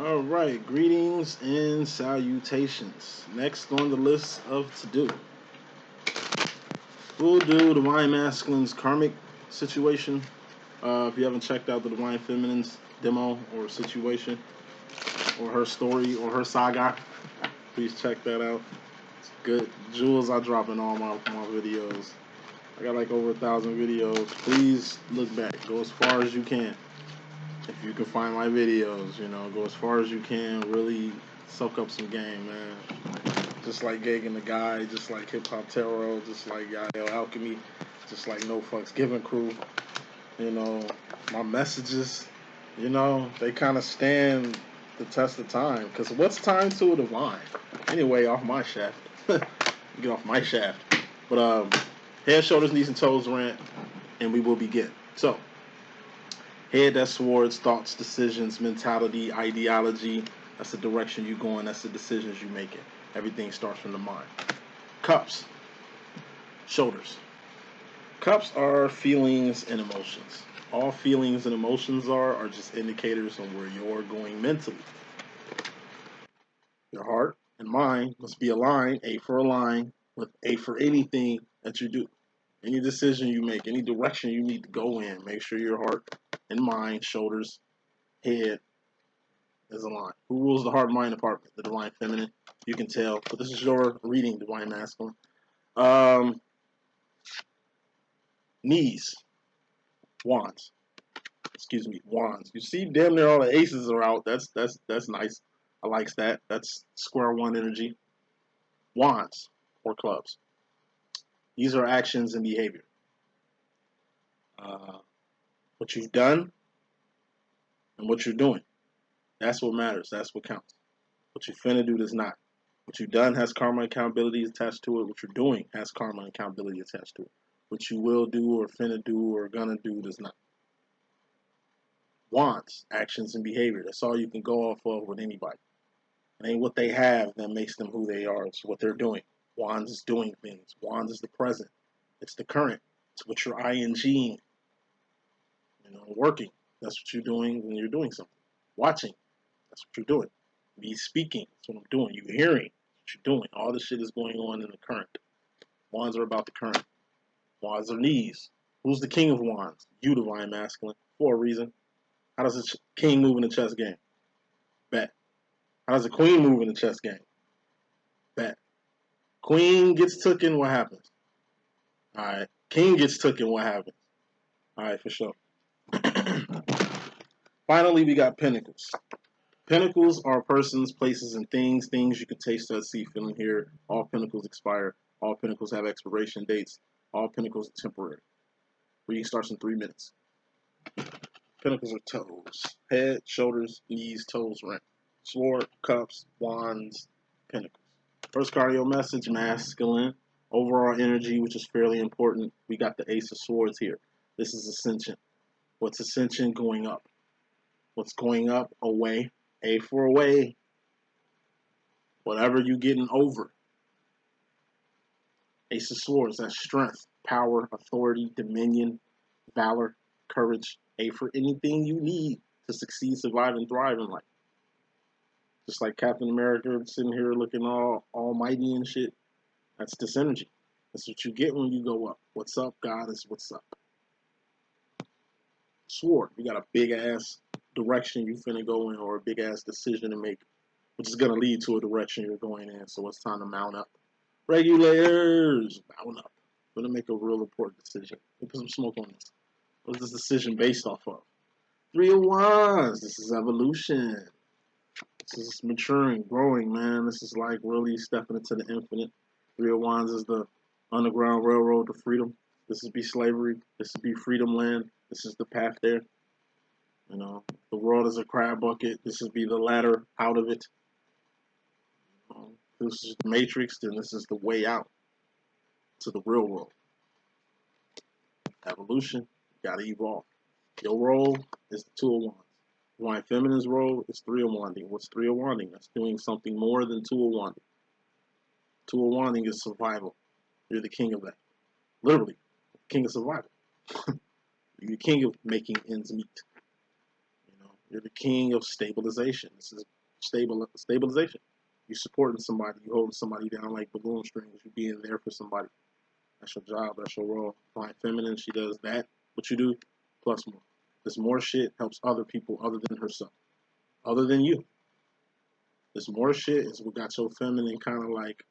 All right, greetings and salutations. Next on the list of to do, we'll do Divine Masculine's karmic situation. If you haven't checked out the Divine Feminine's demo or situation, or her story or her saga, please check that out. It's good jewels I drop in all my videos. I got like over 1,000 videos. Please look back. Go as far as you can. If you can find my videos, go as far as you can. Really soak up some game, man. Just like Gagan the Guy, just like Hip Hop Tarot, just like Yael Alchemy, just like No Fucks Given Crew. My messages, they kind of stand the test of time. Because what's time to a divine? Anyway, off my shaft. Get off my shaft. But head, shoulders, knees, and toes rant, and we will begin. So, head, that's swords, thoughts, decisions, mentality, ideology. That's the direction you going. That's the decisions you making. Everything starts from the mind. Cups, shoulders. Cups are feelings and emotions. All feelings and emotions are just indicators on where you're going mentally. Your heart and mind must be aligned, A for align, with A for anything that you do. Any decision you make, any direction you need to go in, make sure your heart and mind, shoulders, head is aligned. Who rules the heart mind department? The Divine Feminine. You can tell. But this is your reading, Divine Masculine. Knees. Wands. Excuse me, wands. You see, damn near all the aces are out. That's nice. I likes that. That's square one energy. Wands or clubs. These are actions and behavior. What you've done and what you're doing. That's what matters. That's what counts. What you finna do does not. What you've done has karma and accountability attached to it. What you're doing has karma and accountability attached to it. What you will do or finna do or gonna do does not. Wants, actions, and behavior. That's all you can go off of with anybody. It ain't what they have that makes them who they are. It's what they're doing. Wands is doing things. Wands is the present. It's the current. It's what you're ing. Working. That's what you're doing when you're doing something. Watching. That's what you're doing. Me speaking. That's what I'm doing. You hearing. That's what you're doing. All this shit is going on in the current. Wands are about the current. Wands are knees. Who's the king of wands? You, Divine Masculine. For a reason. How does a king move in the chess game? Bet. How does a queen move in the chess game? Bet. Queen gets taken, what happens? Alright. King gets taken, what happens? Alright, for sure. Finally, we got pentacles. Pentacles are persons, places, and things. Things you can taste, touch, see, feel, and hear. All pentacles expire. All pentacles have expiration dates. All pentacles are temporary. Reading starts in 3 minutes. Pentacles are toes. Head, shoulders, knees, toes, rent. Sword, cups, wands, pentacles. First card of your message, masculine. Overall energy, which is fairly important. We got the Ace of Swords here. This is Ascension. What's Ascension? Going up. What's going up? Away. A for away. Whatever you getting over. Ace of Swords, that's strength, power, authority, dominion, valor, courage. A for anything you need to succeed, survive, and thrive in life. Just like Captain America sitting here looking all almighty and shit. That's this energy. That's what you get when you go up. What's up, God, is what's up. Sword, you got a big ass direction you finna go in, or a big ass decision to make, which is gonna lead to a direction you're going in. So it's time to mount up. Regulators, mount up. Gonna make a real important decision. We'll put some smoke on this. What's this decision based off of? 3 of Wands. This is evolution. This is maturing, growing, man. This is like really stepping into the infinite. 3 of Wands is the Underground Railroad to freedom. This is be slavery. This is be freedom land. This is the path there. The world is a crab bucket. This is be the ladder out of it. This is the matrix, then this is the way out to the real world. Evolution, you gotta evolve. Your role is the 2 of Wands. Divine Feminine's role is 3 of Wanding. What's 3 of Wanding? That's doing something more than 2 of Wanding. 2 of Wanding is survival. You're the king of that. Literally, king of survival. You're the king of making ends meet. You're the king of stabilization. This is stabilization. You're supporting somebody. You're holding somebody down like balloon strings. You're being there for somebody. That's your job. That's your role. Divine Feminine, she does that. What you do, plus more. This more shit helps other people other than herself, other than you. This more shit is what got your feminine kind of like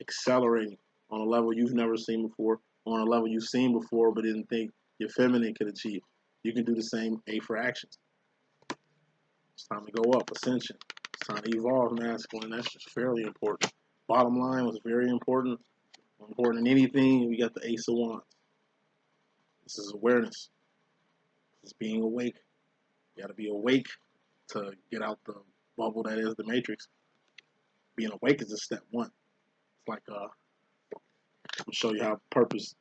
accelerating on a level you've never seen before, on a level you've seen before but didn't think your feminine could achieve. You can do the same A for actions. It's time to go up, ascension. It's time to evolve, masculine. That's just fairly important. Bottom line was very important. More important than anything, we got the Ace of Wands. This is awareness. This is being awake. You got to be awake to get out the bubble that is the matrix. Being awake is just step one. It's like, I'm going to show you how purpose,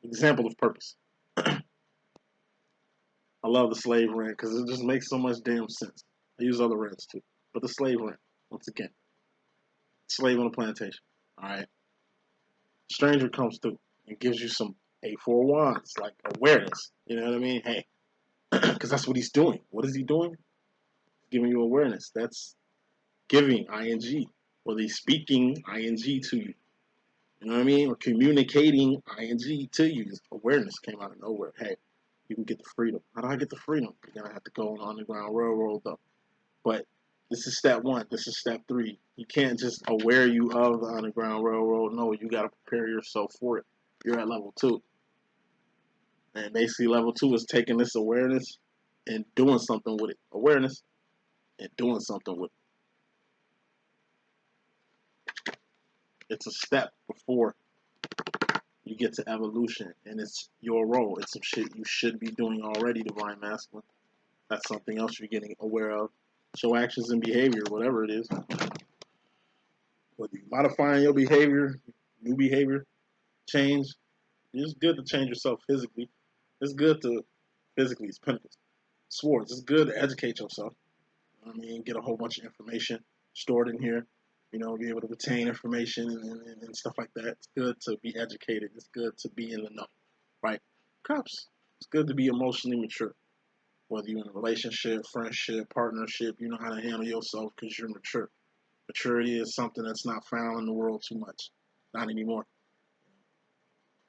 example of purpose. I love the slave rant because it just makes so much damn sense. I use other rants too. But the slave rant, once again, slave on a plantation. All right. Stranger comes through and gives you some A4 wands, like awareness. You know what I mean? Hey, because that's what he's doing. What is he doing? Giving you awareness. That's giving, ing, or he's speaking, ing to you. You know what I mean? Or communicating, ing to you. This awareness came out of nowhere. Hey, you can get the freedom. How do I get the freedom? You're going to have to go on the Underground Railroad, though. But this is step one. This is step three. You can't just aware you of the Underground Railroad. No, you got to prepare yourself for it. You're at level 2. And basically level 2 is taking this awareness and doing something with it. Awareness and doing something with it. It's a step before you get to evolution. And it's your role. It's some shit you should be doing already, Divine Masculine. That's something else you're getting aware of. Show actions and behavior, whatever it is. Whether you're modifying your behavior, new behavior, change. It's good to change yourself physically. It's good to physically, it's pentacles. Swords, it's good to educate yourself. You know what I mean, get a whole bunch of information stored in here. You know, be able to retain information and stuff like that. It's good to be educated. It's good to be in the know, right? Cups, it's good to be emotionally mature. Whether you're in a relationship, friendship, partnership, you know how to handle yourself because you're mature. Maturity is something that's not found in the world too much. Not anymore.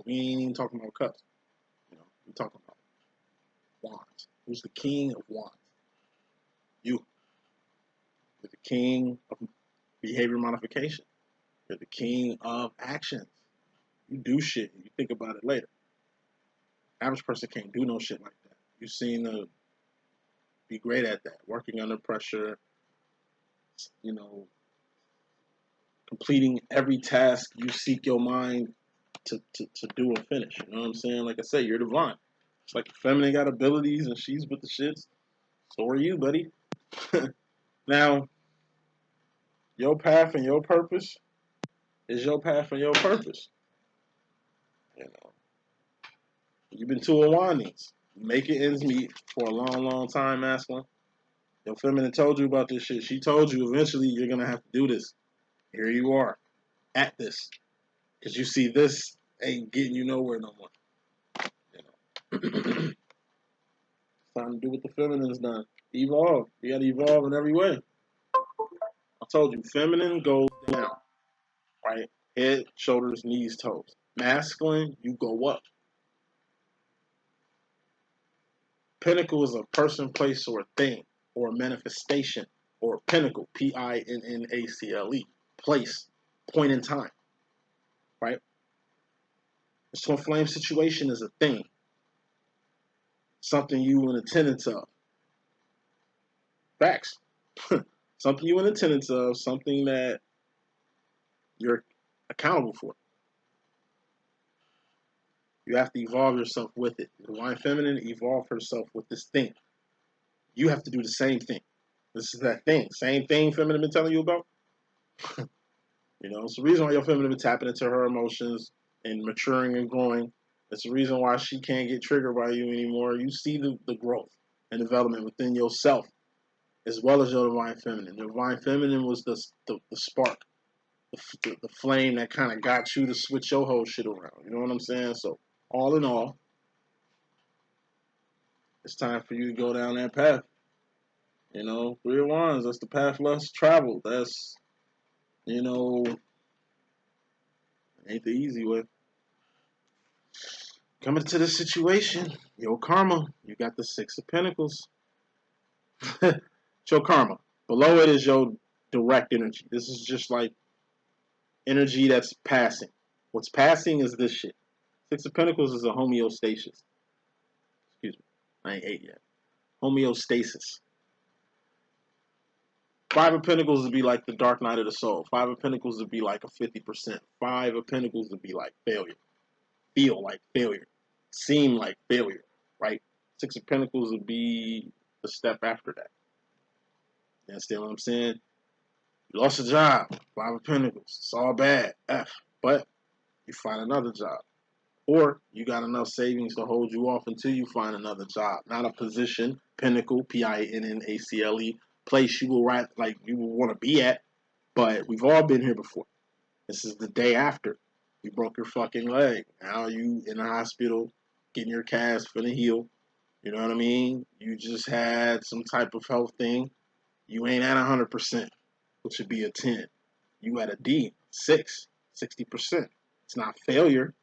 We ain't even talking about cups. You know, we're talking about wands. Who's the king of wands? You. You're the king of behavior modification. You're the king of actions. You do shit and you think about it later. Average person can't do no shit like that. You seem to be great at that. Working under pressure, you know, completing every task you seek your mind to do and finish. You know what I'm saying? Like I said, you're divine. It's like the feminine got abilities and she's with the shits. So are you, buddy. Now, your path and your purpose is your path and your purpose. You know, you've been to a wandings. Making ends meet for a long, long time, masculine. Your feminine told you about this shit. She told you eventually you're going to have to do this. Here you are at this. Because you see this ain't getting you nowhere no more. You know. It's time to do what the feminine's done. Evolve. You got to evolve in every way. I told you, feminine goes down. Right? Head, shoulders, knees, toes. Masculine, you go up. Pinnacle is a person, place, or a thing, or a manifestation, or a pinnacle, Pinnacle, place, point in time, right? The twin flame situation is a thing, something you in attendance of. Facts. Something you in attendance of, something that you're accountable for. You have to evolve yourself with it. The Divine Feminine evolve herself with this thing. You have to do the same thing. This is that thing. Same thing Feminine been telling you about. You know, it's the reason why your feminine been tapping into her emotions and maturing and growing. It's the reason why she can't get triggered by you anymore. You see the growth and development within yourself as well as your divine feminine. The divine feminine was the spark, the flame that kind of got you to switch your whole shit around. You know what I'm saying? So all in all, it's time for you to go down that path. You know, 3 of Wands, that's the path less traveled. That's, you know, ain't the easy way. Coming to this situation, your karma, you got the 6 of Pentacles. It's your karma. Below it is your direct energy. This is just like energy that's passing. What's passing is this shit. 6 of Pentacles is a homeostasis. Excuse me. I ain't 8 yet. Homeostasis. 5 of Pentacles would be like the dark night of the soul. 5 of Pentacles would be like a 50%. 5 of Pentacles would be like failure. Feel like failure. Seem like failure. Right? 6 of Pentacles would be the step after that. You understand what I'm saying? You lost a job. 5 of Pentacles. It's all bad. F. But you find another job. Or you got enough savings to hold you off until you find another job. Not a position, pinnacle, Pinnacle, place you will like you will want to be at. But we've all been here before. This is the day after. You broke your fucking leg. Now you in the hospital, getting your cast finna heal. You know what I mean? You just had some type of health thing. You ain't at 100%, which should be a 10. You at a D, 6, 60%. It's not failure,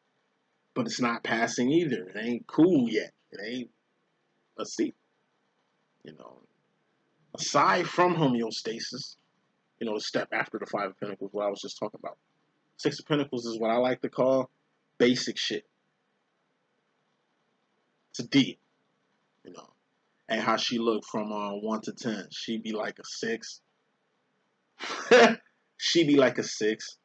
but it's not passing either. It ain't cool yet. It ain't a C. You know, aside from homeostasis, you know, the step after the 5 of Pentacles, what I was just talking about. 6 of Pentacles is what I like to call basic shit. It's a D, you know. And how she look from 1 to 10. She be like a 6. She be like a 6.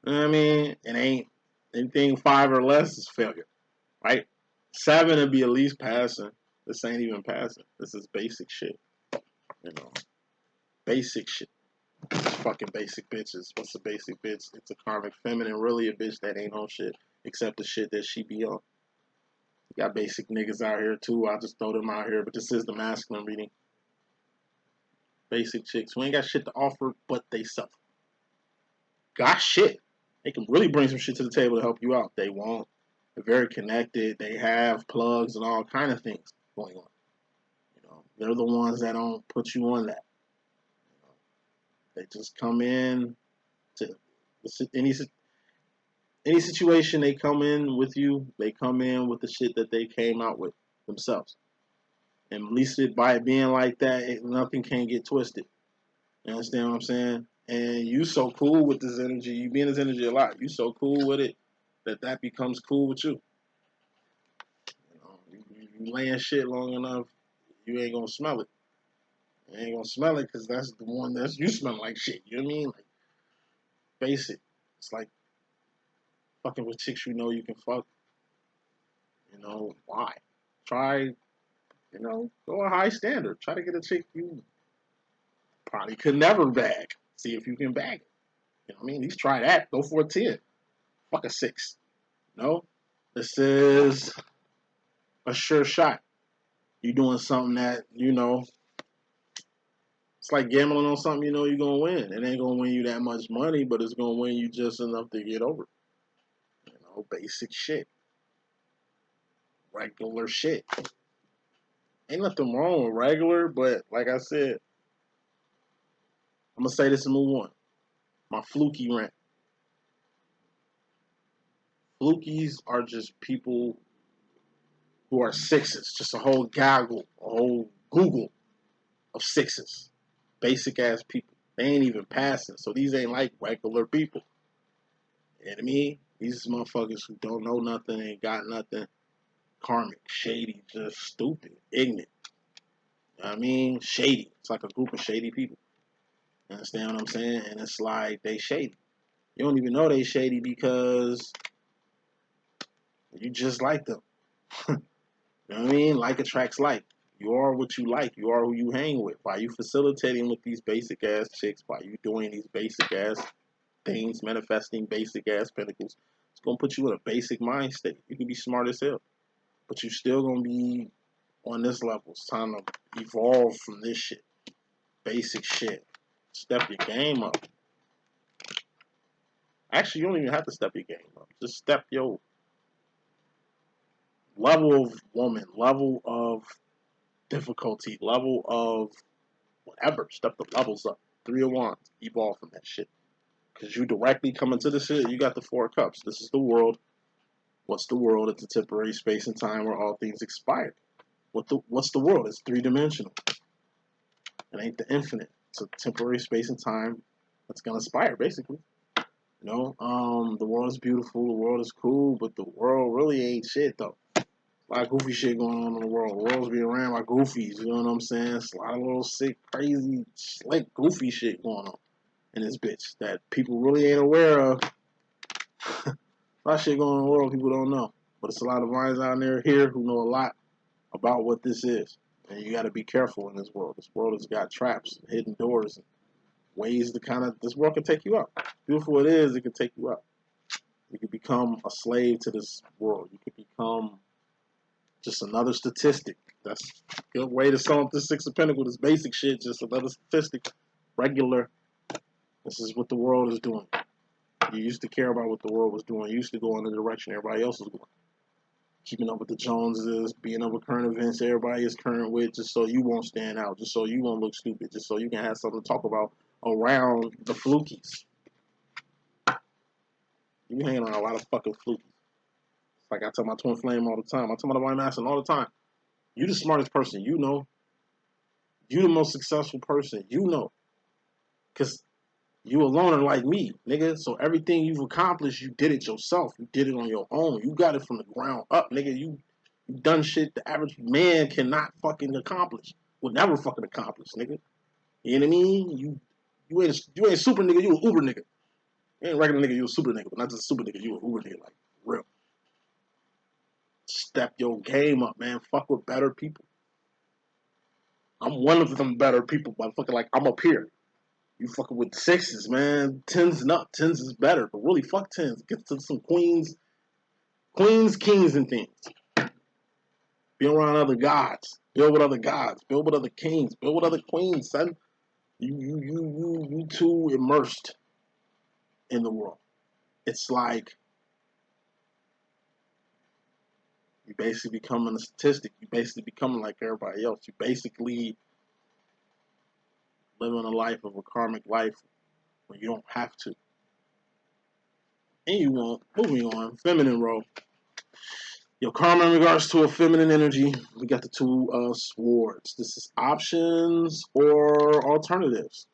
You know what I mean? It ain't anything 5 or less is failure, right? 7 would be at least passing. This ain't even passing. This is basic shit, you know. Basic shit. Fucking basic bitches. What's a basic bitch? It's a karmic feminine, really a bitch that ain't on shit except the shit that she be on. You got basic niggas out here too. I just throw them out here, but this is the masculine reading. Basic chicks who ain't got shit to offer but they self. Got shit. They can really bring some shit to the table to help you out. They won't. They're very connected. They have plugs and all kind of things going on. You know, they're the ones that don't put you on that. You know, they just come in to any situation they come in with you. They come in with the shit that they came out with themselves. And at least by it being like that, nothing can get twisted. You understand what I'm saying? And you so cool with this energy. You be in this energy a lot. You so cool with it that becomes cool with you. You know, you laying shit long enough, you ain't gonna smell it. You ain't gonna smell it because that's the one that's you smell like shit. You know what I mean? Like basic. It's like fucking with chicks you know you can fuck. You know why? Try. You know, go a high standard. Try to get a chick you probably could never bag. See if you can bag it. You know what I mean? At least try that. Go for a 10. Fuck a 6. No? This is a sure shot. You doing something that, you know, it's like gambling on something you know you're going to win. It ain't going to win you that much money, but it's going to win you just enough to get over. You know, basic shit. Regular shit. Ain't nothing wrong with regular, but like I said, I'm going to say this and move on. My fluky rant. Flukies are just people who are 6s. Just a whole gaggle, a whole Google of 6s. Basic ass people. They ain't even passing. So these ain't like regular people. You know what I mean? These motherfuckers who don't know nothing, ain't got nothing. Karmic, shady, just stupid, ignorant. You know what I mean? Shady. It's like a group of shady people. You understand what I'm saying? And it's like they shady. You don't even know they shady because you just like them. You know what I mean? Like attracts like. You are what you like. You are who you hang with. By you facilitating with these basic ass chicks, by you doing these basic ass things, manifesting basic ass pentacles, it's gonna put you in a basic mind state. You can be smart as hell, but you still gonna be on this level. It's time to evolve from this shit. Basic shit. Step your game up. Actually, you don't even have to step your game up. Just step your level of woman, level of difficulty, level of whatever. Step the levels up. 3 of Wands. Evolve from that shit. Because you directly come into the shit, you got the 4 of Cups. This is the world. What's the world? It's a temporary space and time where all things expire. What's the world? It's 3-dimensional. It ain't the infinite. It's a temporary space and time that's gonna expire, basically. You know, the world is beautiful, the world is cool, but the world really ain't shit though. A lot of goofy shit going on in the world. The world's being ran by goofies, you know what I'm saying? It's a lot of little sick, crazy, slick, goofy shit going on in this bitch that people really ain't aware of. A lot of shit going on in the world people don't know. But it's a lot of minds out there here who know a lot about what this is. And you gotta be careful in this world. This world has got traps, hidden doors, and ways to kind of, this world can take you out. Beautiful it is, it can take you out. You could become a slave to this world. You could become just another statistic. That's a good way to sum up this 6 of Pentacles. This basic shit, just another statistic. Regular. This is what the world is doing. You used to care about what the world was doing. You used to go in the direction everybody else was going. Keeping up with the Joneses, being up with current events everybody is current with, just so you won't stand out, just so you won't look stupid, just so you can have something to talk about around the flukies. You hanging around a lot of fucking flukies. It's like I tell my twin flame all the time. I tell my divine masculine all the time. You the smartest person you know. You the most successful person you know. Because you a loner like me, nigga. So everything you've accomplished, you did it yourself. You did it on your own. You got it from the ground up, nigga. You done shit the average man cannot fucking accomplish. Will never fucking accomplish, nigga. You know what I mean? You ain't super nigga, you an Uber nigga. You ain't regular nigga, you a super nigga, but not just a super nigga, you an Uber nigga, like real. Step your game up, man. Fuck with better people. I'm one of them better people, motherfucker. Like I'm up here. You fucking with 6s, man. 10s and up. 10s is better, but really fuck 10s. Get to some queens, kings, and things. Be around other gods. Build with other gods. Build with other kings. Build with other queens, son. You too immersed in the world. It's like you basically becoming a statistic. You basically becoming like everybody else. You basically living a life of a karmic life when you don't have to. And you won't. Moving on. Feminine role. Your karma in regards to a feminine energy, we got the 2 of Swords. This is options or alternatives.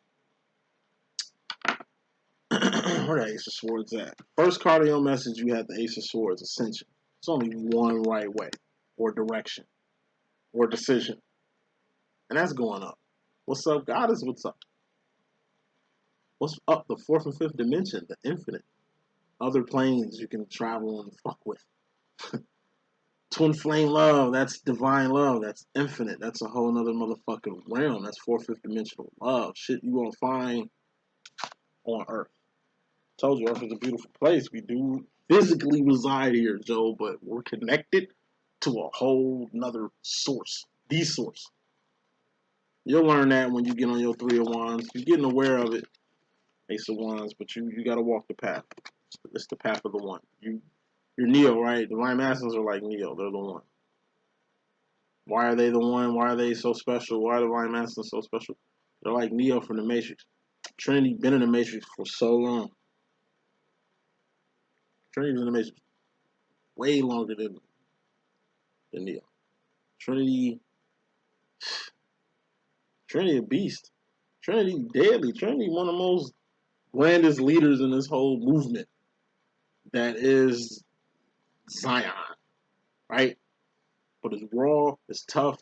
Where the Ace of Swords at? First card of your message, you had the Ace of Swords, Ascension. It's only one right way, or direction, or decision. And that's going up. What's up, Goddess? What's up? What's up? The 4th and 5th dimension, the infinite. Other planes you can travel and fuck with. Twin flame love, that's divine love, that's infinite. That's a whole nother motherfucking realm. That's 4th, 5th dimensional love. Shit you won't find on Earth. Told you Earth is a beautiful place. We do physically reside here, Joe, but we're connected to a whole nother source. The source. You'll learn that when you get on your 3 of Wands. You're getting aware of it, Ace of Wands, but you gotta walk the path. It's the path of the one. You're Neo, right? Divine Masculines are like Neo. They're the one. Why are they the one? Why are they so special? Why are Divine Masculines so special? They're like Neo from the Matrix. Trinity been in the Matrix for so long. Trinity was in the Matrix way longer than Neo. Trinity a beast. Trinity deadly. Trinity one of the most grandest leaders in this whole movement that is Zion, right? But as raw, as tough,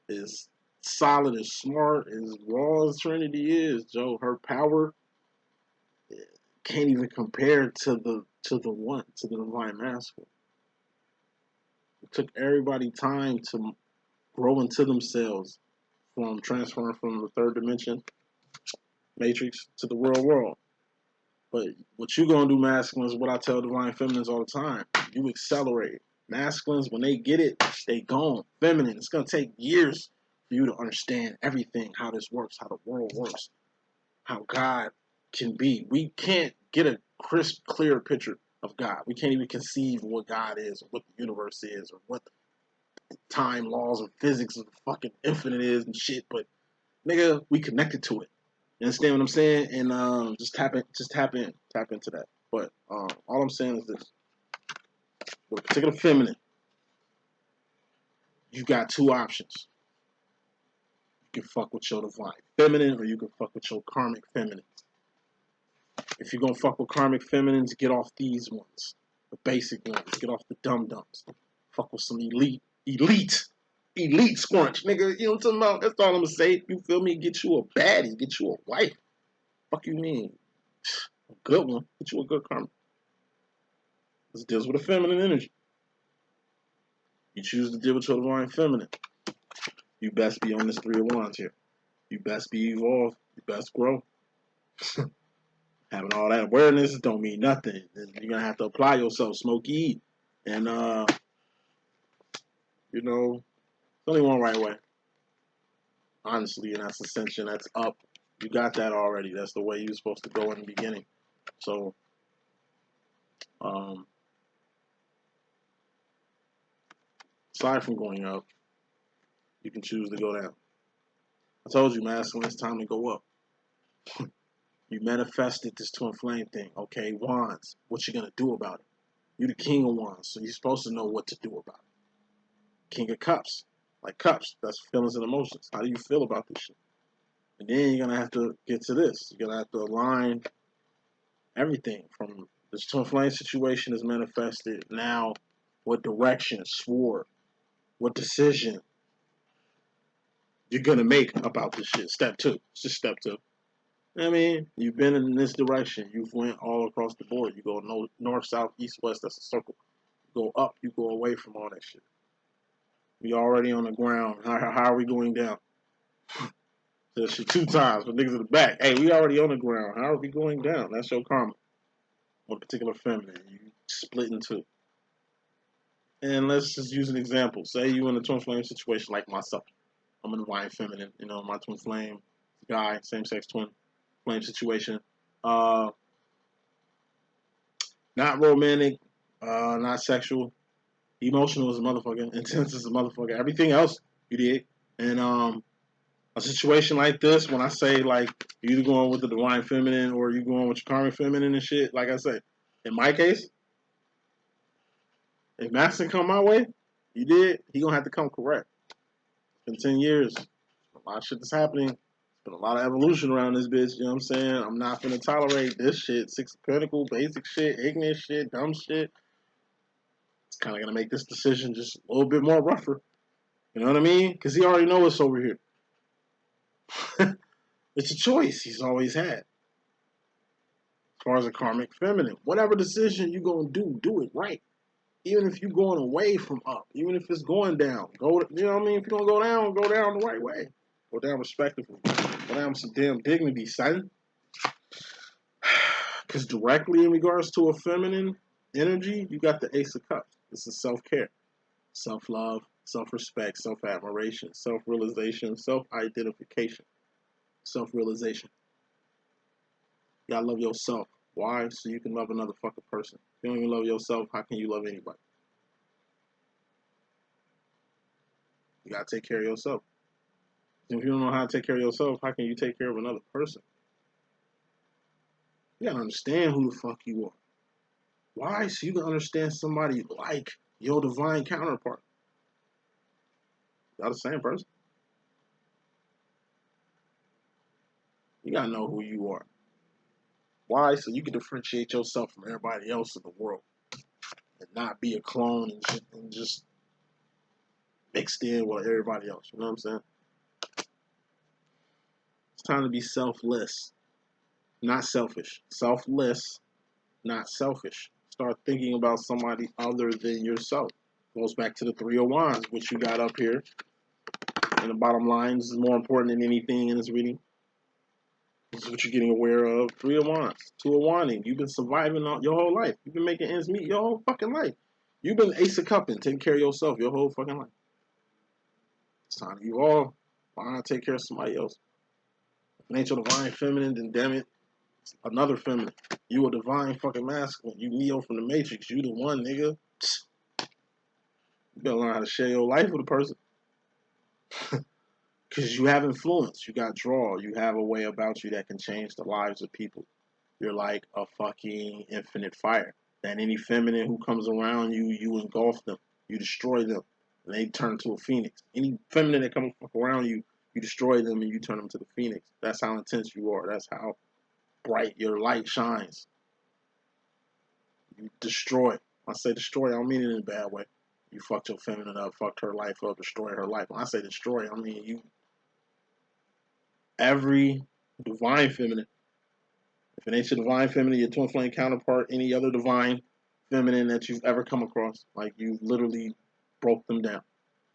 as solid, as smart, as raw as Trinity is, Joe, her power can't even compare to the divine masculine. It took everybody time to grow into themselves from transferring from the 3rd dimension matrix to the real world. But what you gonna do, masculines, what I tell divine feminines all the time, you accelerate. Masculines, when they get it, they gone. Feminine, it's gonna take years for you to understand everything, how this works, how the world works, how God can be. We can't get a crisp, clear picture of God. We can't even conceive what God is, or what the universe is, or what time laws and physics of the fucking infinite is and shit, but nigga, we connected to it. You understand what I'm saying? And just tap into that. But all I'm saying is this: with a particular feminine, you got two options. You can fuck with your divine feminine, or you can fuck with your karmic feminine. If you're gonna fuck with karmic feminines, get off these ones, the basic ones. Get off the dum dums. Fuck with some elite scrunch, nigga. You know what I'm talking about? That's all I'm gonna say. You feel me? Get you a baddie, get you a wife. Fuck you mean? A good one. Get you a good karma. This deals with a feminine energy. You choose to deal with your divine feminine. You best be on this 3 of Wands here. You best be evolved. You best grow. Having all that awareness don't mean nothing. You're gonna have to apply yourself, Smokey. And you know, there's only one right way. Honestly, and that's ascension, that's up. You got that already. That's the way you're supposed to go in the beginning. So aside from going up, you can choose to go down. I told you, masculine, it's time to go up. You manifested this twin flame thing. Okay, Wands. What you gonna do about it? You're the King of Wands, so you're supposed to know what to do about it. King of Cups. Like cups, that's feelings and emotions. How do you feel about this shit? And then you're gonna have to get to this. You're gonna have to align everything from this twin flame situation is manifested. Now, what direction, sword, what decision you're gonna make about this shit. Step 2. It's just step 2. I mean, you've been in this direction. You've went all across the board. You go north, south, east, west. That's a circle. You go up. You go away from all that shit. We already on the ground. How are we going down? That shit 2 times for niggas in the back. Hey, we already on the ground. How are we going down? That's your karma. One particular feminine. You split in 2. And let's just use an example. Say you in a twin flame situation like myself. I'm in a divine feminine. You know, my twin flame guy, same sex twin flame situation. Not romantic, not sexual, emotional as a motherfucker, intense as a motherfucker. Everything else you did. And a situation like this, when I say like you either going with the divine feminine or you going with your karmic feminine and shit, like I said, in my case, if Maxon come my way, you did, he gonna have to come correct. It's been 10 years. A lot of shit that's happening. There's been a lot of evolution around this bitch, you know what I'm saying? I'm not gonna tolerate this shit. 6 of Pentacles, basic shit, ignorant shit, dumb shit. It's kind of gonna make this decision just a little bit more rougher. You know what I mean? Because he already knows what's over here. It's a choice he's always had. As far as a karmic feminine, whatever decision you're gonna do it right. Even if you're going away from up, even if it's going down, go. You know what I mean? If you're gonna go down the right way. Go down respectively. Go down with some damn dignity, son. Because directly in regards to a feminine energy, you got the Ace of Cups. This is self-care, self-love, self-respect, self-admiration, self-realization, self-identification, self-realization. You gotta love yourself. Why? So you can love another fucking person. If you don't even love yourself, how can you love anybody? You gotta take care of yourself. If you don't know how to take care of yourself, how can you take care of another person? You gotta understand who the fuck you are. Why? So you can understand somebody like your divine counterpart. Y'all the same person. You gotta know who you are. Why? So you can differentiate yourself from everybody else in the world and not be a clone and just mixed in with everybody else. You know what I'm saying? It's time to be selfless, not selfish. Selfless, not selfish. Start thinking about somebody other than yourself. Goes back to the 3 of Wands, which you got up here. And the bottom line, this is more important than anything in this reading. This is what you're getting aware of. 3 of Wands, 2 of Wanding. You've been surviving your whole life. You've been making ends meet your whole fucking life. You've been Ace of Cupping, taking care of yourself your whole fucking life. It's time to evolve. Why not take care of somebody else? If it ain't your divine feminine, then damn it, it's another feminine. You a divine fucking masculine. You Neo from the Matrix. You the one, nigga. You better learn how to share your life with a person. Because you have influence, you got draw, you have a way about you that can change the lives of people. You're like a fucking infinite fire. That any feminine who comes around you, you engulf them, you destroy them, and they turn to a phoenix. Any feminine that comes around you, you destroy them and you turn them to the phoenix. That's how intense you are. That's how bright your light shines. You destroy. When I say destroy, I don't mean it in a bad way. You fucked your feminine up, fucked her life up, destroy her life. When I say destroy, I mean you. Every divine feminine, if it ain't your divine feminine, your twin flame counterpart, any other divine feminine that you've ever come across, like you literally broke them down,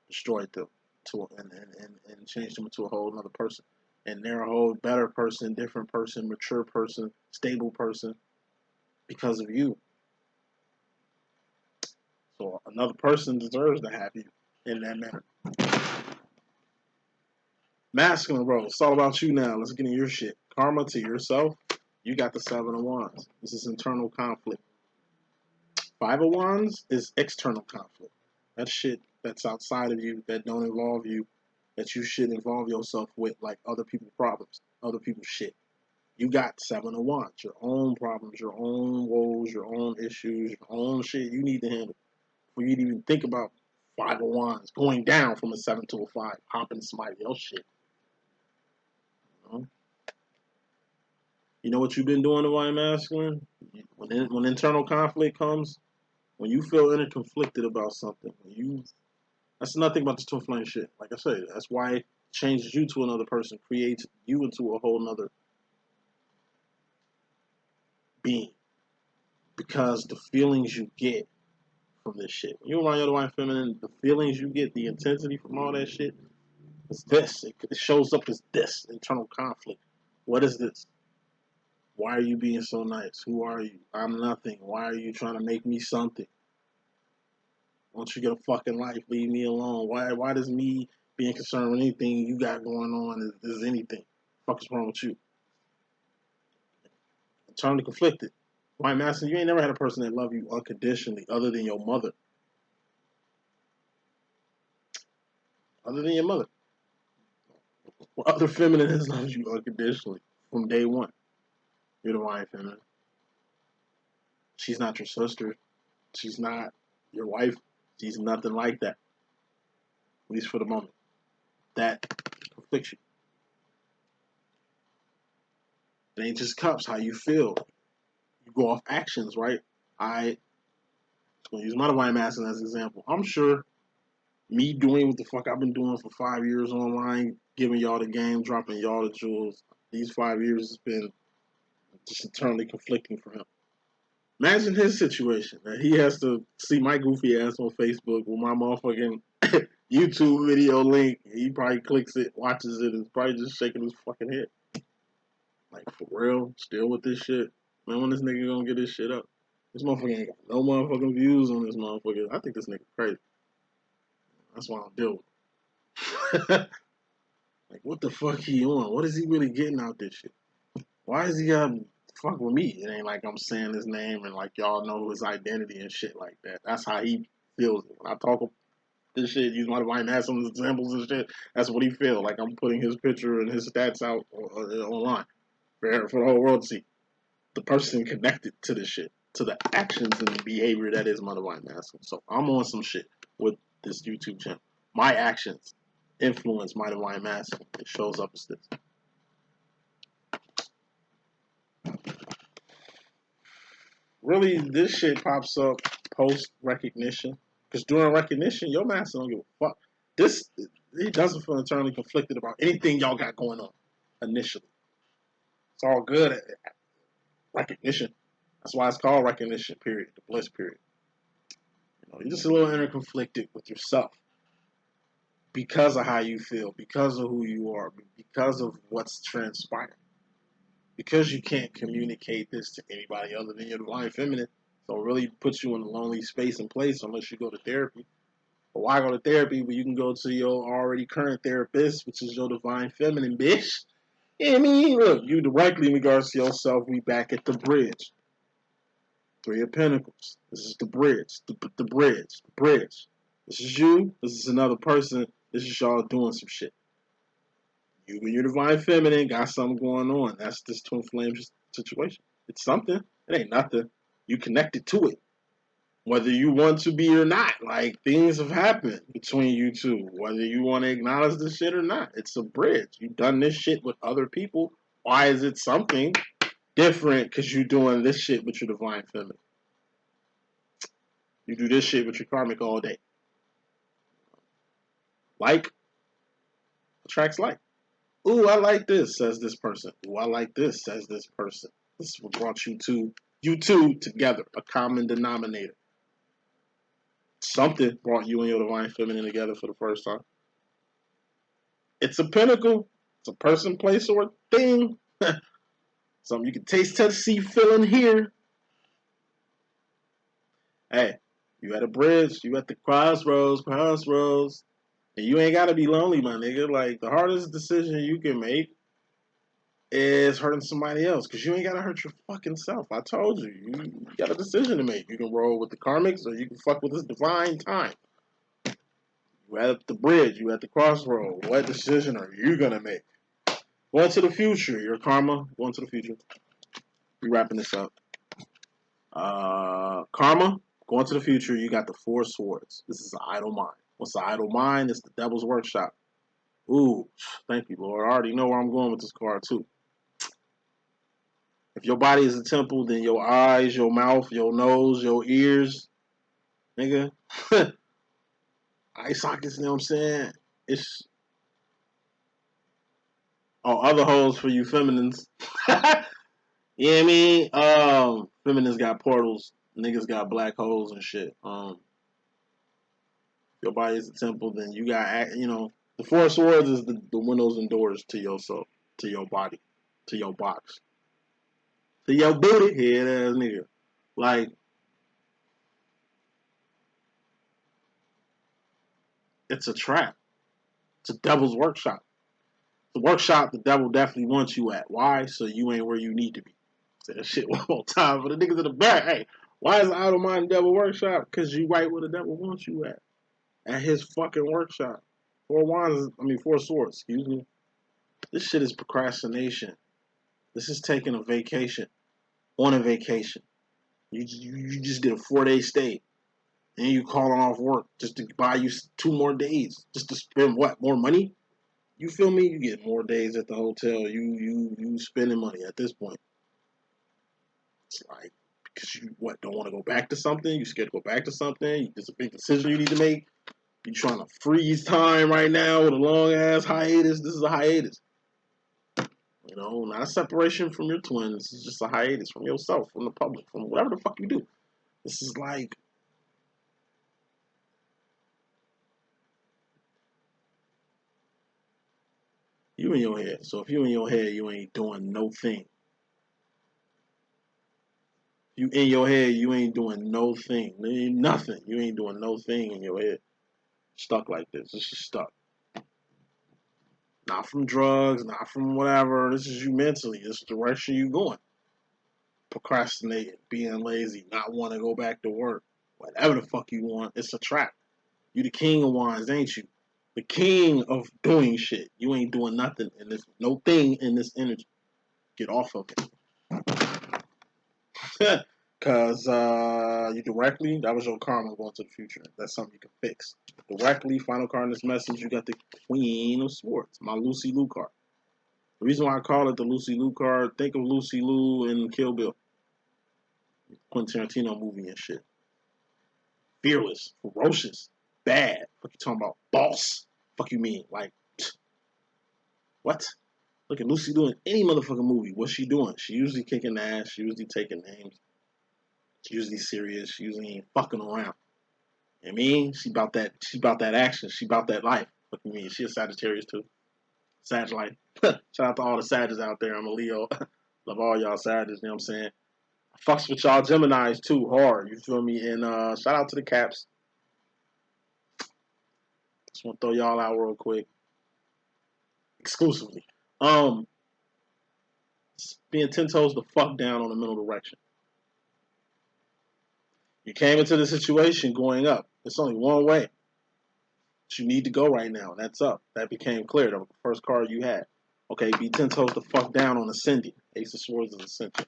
destroyed them, and changed them into a whole another person. And they're a whole better person, different person, mature person, stable person because of you. So another person deserves to have you in that manner. Masculine, bro. It's all about you now. Let's get in your shit. Karma to yourself. You got the Seven of Wands. This is internal conflict. Five of Wands is external conflict. That shit that's outside of you, that don't involve you, that you should involve yourself with, like other people's problems, other people's shit. You got Seven of Wands, your own problems, your own woes, your own issues, your own shit you need to handle. For you to even think about Five of Wands going down from a 7 to a 5, hopping somebody else's shit. You know what you've been doing, Divine Masculine? When internal conflict comes, when you feel interconflicted about something, that's nothing about the twin flame shit. Like I said, that's why it changes you to another person, creates you into a whole nother being. Because the feelings you get from this shit. When you around your divine feminine, the feelings you get, the intensity from all that shit, is this. It shows up as this internal conflict. What is this? Why are you being so nice? Who are you? I'm nothing. Why are you trying to make me something? Once you get a fucking life, leave me alone. Why does me being concerned with anything you got going on is anything? What the fuck is wrong with you? Internally conflicted. Why, Master, you ain't never had a person that love you unconditionally other than your mother. Other than your mother. What other feminine has loved you unconditionally from day one? You're the divine feminine. She's not your sister. She's not your wife. She's nothing like that. At least for the moment. That conflicts you. It ain't just cups, how you feel. You go off actions, right? I'm going to use my divine masculine as an example. I'm sure me doing what the fuck I've been doing for 5 years online, giving y'all the game, dropping y'all the jewels, these 5 years has been just eternally conflicting for him. Imagine his situation that he has to see my goofy ass on Facebook with my motherfucking YouTube video link. He probably clicks it, watches it, and is probably just shaking his fucking head. Like, for real? Still with this shit? Man, when this nigga gonna get this shit up? This motherfucker ain't got no motherfucking views on this motherfucker. I think this nigga crazy. That's why I don't deal with him. Like, what the fuck he on? What is he really getting out this shit? Why is he got fuck with me? It ain't like I'm saying his name and like y'all know his identity and shit like that. That's how he feels it. When I talk this shit, use my divine masculine examples and shit, that's what he feels. Like I'm putting his picture and his stats out online for the whole world to see. The person connected to this shit, to the actions and the behavior that is my divine masculine. So I'm on some shit with this YouTube channel. My actions influence my divine masculine. It shows up as this. Really, this shit pops up post recognition. Because during recognition, your master don't give a fuck. This, he doesn't feel internally conflicted about anything y'all got going on initially. It's all good at recognition. That's why it's called recognition period, the bliss period. You're just a little interconflicted with yourself because of how you feel, because of who you are, because of what's transpired. Because you can't communicate this to anybody other than your divine feminine, so it really puts you in a lonely space and place unless you go to therapy. But why go to therapy when you can go to your already current therapist, which is your divine feminine, bitch? Yeah, I mean, look, you directly in regards to yourself, we back at the bridge. Three of Pentacles. This is the bridge. The bridge. This is you. This is another person. This is y'all doing some shit. You and your divine feminine got something going on. That's this twin flame situation. It's something. It ain't nothing. You connected to it. Whether you want to be or not. Like, things have happened between you two. Whether you want to acknowledge this shit or not. It's a bridge. You've done this shit with other people. Why is it something different? Because you're doing this shit with your divine feminine. You do this shit with your karmic all day. Like attracts like. Ooh, I like this, says this person. Ooh, I like this, says this person. This is what brought you two together, a common denominator. Something brought you and your divine feminine together for the first time. It's a pinnacle. It's a person, place, or a thing. Something you can taste, touch, see, feel, and hear. Hey, you at a bridge. You at the crossroads. And you ain't got to be lonely, my nigga. Like, the hardest decision you can make is hurting somebody else, because you ain't gotta hurt your fucking self. I told you, you got a decision to make. You can roll with the karmics, or you can fuck with this divine time. You at the bridge, you at the crossroad. What decision are you gonna make? Going to the future, your karma. Going to the future. We wrapping this up. Karma. Going to the future. You got the Four Swords. This is an idle mind. What's the idle mind? It's the Devil's Workshop. Ooh, thank you, Lord. I already know where I'm going with this card too. If your body is a temple, then your eyes, your mouth, your nose, your ears, nigga, eye sockets, you know what I'm saying? It's other holes for you feminines. You know what I mean? Feminines got portals, niggas got black holes and shit. Your body is a temple, then you got, the Four Swords is the windows and doors to your soul, to your body, to your box, to your booty, head ass nigga. Like, it's a trap. It's a devil's workshop. The workshop the devil definitely wants you at. Why? So you ain't where you need to be. Say that shit one more time for the niggas in the back. Hey, why is the idle mind devil workshop? Because you right where the devil wants you at. At his fucking workshop. Four swords, excuse me. This shit is procrastination. This is taking a vacation. On a vacation. You just did a 4-day stay. And you calling off work just to buy you 2 more days. Just to spend what? More money? You feel me? You get more days at the hotel. You spending money at this point. It's like, because you don't want to go back to something. You scared to go back to something. It's a big decision you need to make. You trying to freeze time right now with a long ass hiatus. This is a hiatus. Not a separation from your twin. This is just a hiatus from yourself, from the public, from whatever the fuck you do. This is like, you in your head. So if you in your head, you ain't doing no thing. You in your head, you ain't doing no thing. Ain't nothing. You ain't doing no thing in your head. Stuck like this. This is stuck. Not from drugs, not from whatever. This is you mentally. This is the direction you going. Procrastinating, being lazy, not want to go back to work. Whatever the fuck you want, it's a trap. You the king of wands, ain't you? The king of doing shit. You ain't doing nothing in this, no thing in this energy. Get off of it. Because you directly, that was your karma going to the future. That's something you can fix. Directly, final card in this message, you got the Queen of Swords, my Lucy Liu card. The reason why I call it the Lucy Liu card, think of Lucy Liu in Kill Bill. Quentin Tarantino movie and shit. Fearless, ferocious, bad. Fuck you talking about? Boss. Fuck you mean? Like, what? Look at Lucy Liu in any motherfucking movie. What's she doing? She usually kicking ass. She usually taking names. She usually serious. She usually ain't fucking around. You know what I mean? She about that action. She about that life. What you mean? She a Sagittarius too. Sag life. Shout out to all the Sagittarius out there. I'm a Leo. Love all y'all Sagittarius, you know what I'm saying? I fucks with y'all Geminis too, hard. You feel me? And shout out to the Caps. Just want to throw y'all out real quick. Exclusively. Being 10 toes the fuck down on the middle direction. You came into the situation going up. It's only one way. You need to go right now, and that's up. That became clear. That was the first card you had. Okay, be 10 toes the fuck down on ascending. Ace of Swords is Ascension.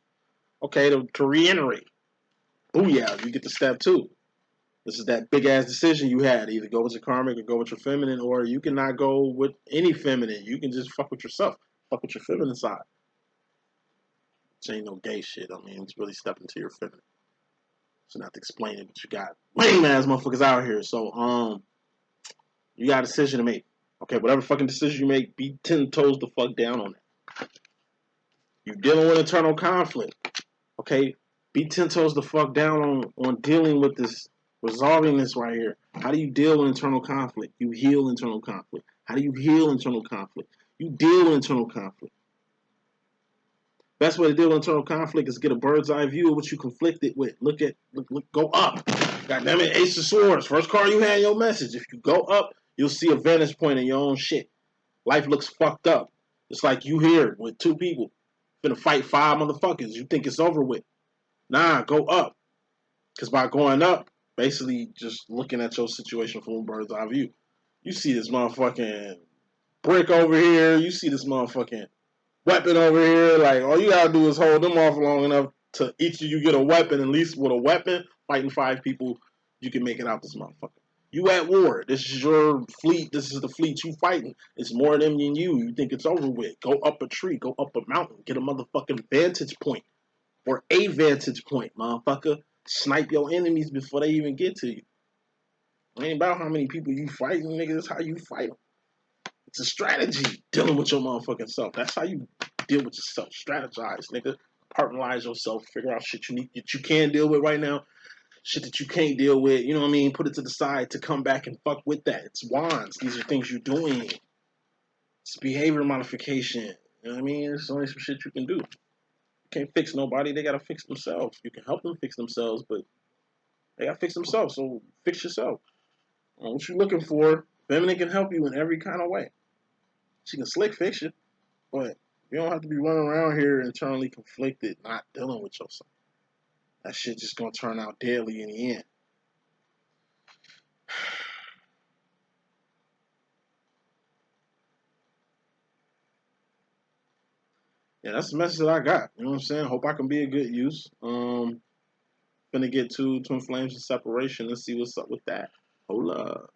Okay, to reiterate. Booyah, you get to step 2. This is that big ass decision you had. Either go with your karmic or go with your feminine, or you cannot go with any feminine. You can just fuck with yourself. Fuck with your feminine side. Which ain't no gay shit. I mean, it's really stepping to your feminine. So not to explain it, but you got lame ass motherfuckers out here. So you got a decision to make. Okay, whatever fucking decision you make, be 10 toes the fuck down on it. You dealing with internal conflict. Okay, be 10 toes the fuck down on dealing with this, resolving this right here. How do you deal with internal conflict? You heal internal conflict. How do you heal internal conflict? You deal with internal conflict. Best way to deal with internal conflict is get a bird's eye view of what you conflicted with. Look, go up. God damn it, Ace of Swords. First card you had in your message. If you go up, you'll see a vantage point in your own shit. Life looks fucked up. It's like you here with 2 people. Finna fight 5 motherfuckers. You think it's over with. Nah, go up. Because by going up, basically just looking at your situation from a bird's eye view. You see this motherfucking brick over here. You see this motherfucking weapon over here. Like, all you gotta do is hold them off long enough to each of you get a weapon. At least with a weapon, fighting 5 people, you can make it out this motherfucker. You at war. This is your fleet. This is the fleet you fighting. It's more of them than you. You think it's over with. Go up a tree. Go up a mountain. Get a motherfucking vantage point. Or a vantage point, motherfucker. Snipe your enemies before they even get to you. It ain't about how many people you fighting, nigga. It's how you fight them. It's a strategy dealing with your motherfucking self. That's how you deal with yourself. Strategize, nigga. Partnerize yourself. Figure out shit you need, that you can deal with right now. Shit that you can't deal with. You know what I mean? Put it to the side to come back and fuck with that. It's wands. These are things you're doing. It's behavior modification. You know what I mean? There's only some shit you can do. You can't fix nobody. They gotta fix themselves. You can help them fix themselves, but they gotta fix themselves. So fix yourself. What you looking for? Feminine can help you in every kind of way. She can slick fix you, but you don't have to be running around here internally conflicted, not dealing with yourself. That shit just gonna turn out deadly in the end. Yeah, that's the message that I got. You know what I'm saying? Hope I can be a good use. Gonna get to Twin Flames and separation. Let's see what's up with that. Hold up.